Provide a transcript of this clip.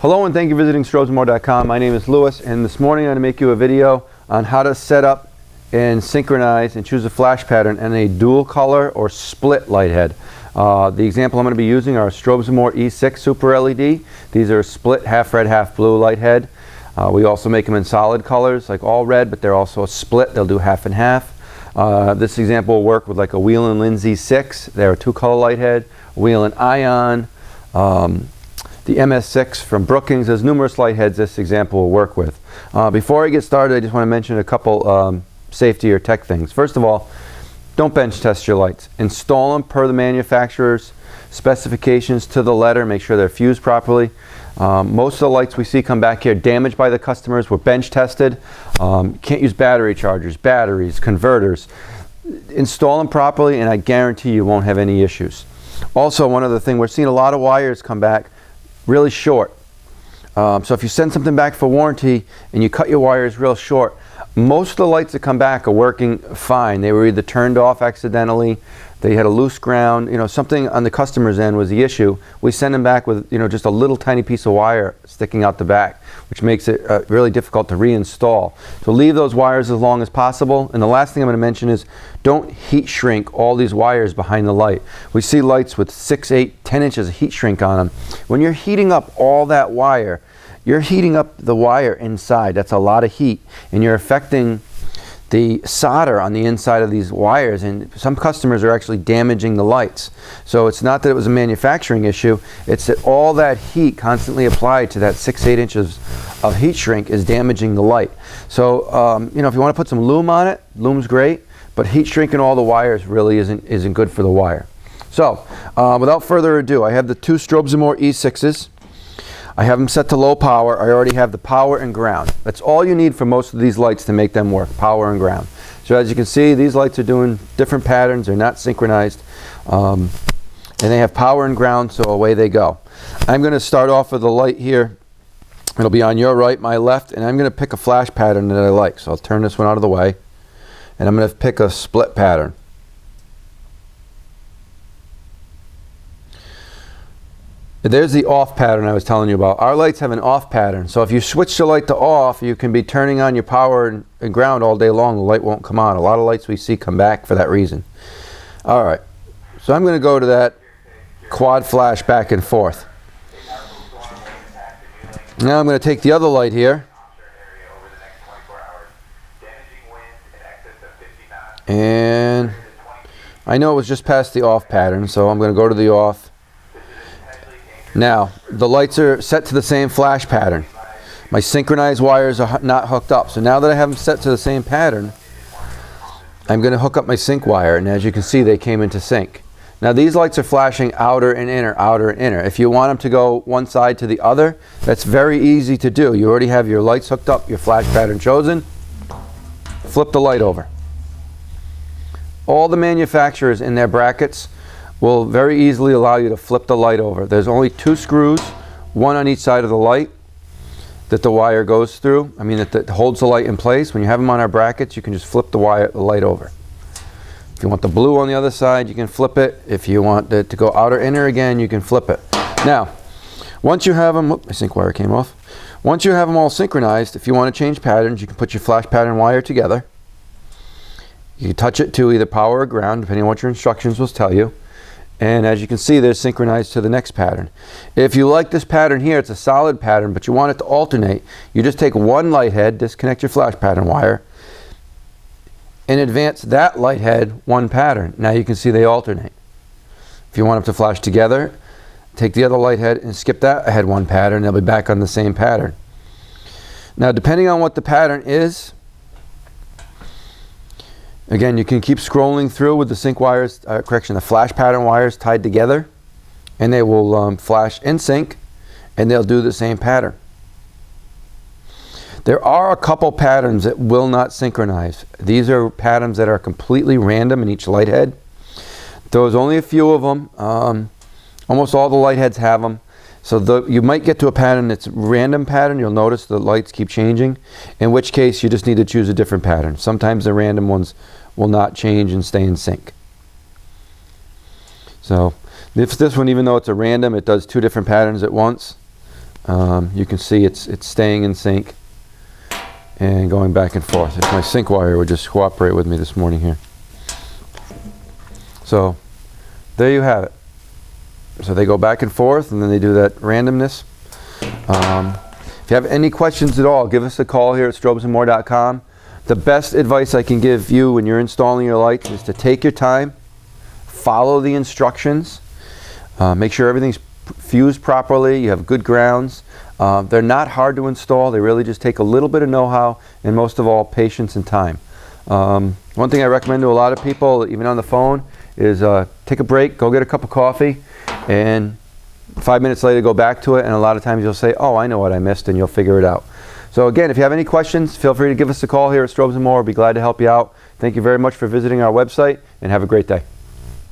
Hello and thank you for visiting strobesmore.com. My name is Lewis, and this morning I'm going to make you a video on how to set up and synchronize and choose a flash pattern in a dual color or split light head. The example I'm going to be using are Strobes E6 Super LED. These are split half red, half blue light head. We also make them in solid colors like all red, but they're also a split. They'll do half and half. This example will work with like a Wheel & Lindsay 6. They're a two color light head. Wheel & Ion. The MS6 from Brookings. There's numerous light heads this example will work with. Before I get started, I just want to mention a couple safety or tech things. First of all, don't bench test your lights. Install them per the manufacturer's specifications to the letter. Make sure they're fused properly. Most of the lights we see come back here damaged by the customers were bench tested. Can't use battery chargers, batteries, converters. Install them properly and I guarantee you won't have any issues. Also, one other thing, we're seeing a lot of wires come back really short. So if you send something back for warranty and you cut your wires real short, most of the lights that come back are working fine. They were either turned off accidentally, they had a loose ground, something on the customer's end was the issue. We send them back with, just a little tiny piece of wire sticking out the back, which makes it really difficult to reinstall. So leave those wires as long as possible. And the last thing I'm going to mention is don't heat shrink all these wires behind the light. We see lights with 6, 8, 10 inches of heat shrink on them. When you're heating up all that wire, you're heating up the wire inside. That's a lot of heat, and you're affecting the solder on the inside of these wires, and some customers are actually damaging the lights. So it's not that it was a manufacturing issue, it's that all that heat constantly applied to that 6, 8 inches of heat shrink is damaging the light. So if you want to put some lume on it, lume's great, but heat shrinking all the wires really isn't good for the wire. So without further ado, I have the two Strobes E6s. I have them set to low power. I already have the power and ground. That's all you need for most of these lights to make them work, power and ground. So as you can see, these lights are doing different patterns. They're not synchronized. And they have power and ground, so away they go. I'm going to start off with a light here. It'll be on your right, my left, and I'm going to pick a flash pattern that I like. So I'll turn this one out of the way, and I'm going to pick a split pattern. There's the off pattern I was telling you about. Our lights have an off pattern. So if you switch the light to off, you can be turning on your power and ground all day long. The light won't come on. A lot of lights we see come back for that reason. All right. So I'm going to go to that quad flash back and forth. Now I'm going to take the other light here. And I know it was just past the off pattern, so I'm going to go to the off. Now, the lights are set to the same flash pattern. My synchronized wires are not hooked up. So now that I have them set to the same pattern, I'm going to hook up my sync wire. And as you can see, they came into sync. Now these lights are flashing outer and inner, outer and inner. If you want them to go one side to the other, that's very easy to do. You already have your lights hooked up, your flash pattern chosen. Flip the light over. All the manufacturers in their brackets will very easily allow you to flip the light over. There's only 2 screws, one on each side of the light that the wire goes through. That holds the light in place. When you have them on our brackets, you can just flip the light over. If you want the blue on the other side, you can flip it. If you want it to go outer inner again, you can flip it. Now, once you have them, my sync wire came off. Once you have them all synchronized, if you want to change patterns, you can put your flash pattern wire together. You can touch it to either power or ground, depending on what your instructions will tell you. And as you can see, they're synchronized to the next pattern. If you like this pattern here, it's a solid pattern, but you want it to alternate, you just take one light head, disconnect your flash pattern wire, and advance that light head one pattern. Now you can see they alternate. If you want them to flash together, take the other light head and skip that ahead one pattern, they'll be back on the same pattern. Now depending on what the pattern is, again, you can keep scrolling through with the sync wires, the flash pattern wires tied together, and they will flash in sync, and they'll do the same pattern. There are a couple patterns that will not synchronize. These are patterns that are completely random in each light head. There's only a few of them. Almost all the light heads have them. So you might get to a pattern that's random pattern. You'll notice the lights keep changing, in which case you just need to choose a different pattern. Sometimes the random ones will not change and stay in sync. So if this one, even though it's a random, it does 2 different patterns at once. You can see it's staying in sync and going back and forth. If my sync wire would just cooperate with me this morning here. So there you have it. So they go back and forth, and then they do that randomness. If you have any questions at all, give us a call here at strobesandmore.com. The best advice I can give you when you're installing your lights is to take your time, follow the instructions, make sure everything's fused properly, you have good grounds. They're not hard to install. They really just take a little bit of know-how and most of all patience and time. One thing I recommend to a lot of people, even on the phone, is take a break, go get a cup of coffee, and 5 minutes later go back to it, and a lot of times you'll say, oh, I know what I missed, and you'll figure it out. So again, if you have any questions, feel free to give us a call here at Strobes & More. We'll be glad to help you out. Thank you very much for visiting our website, and have a great day.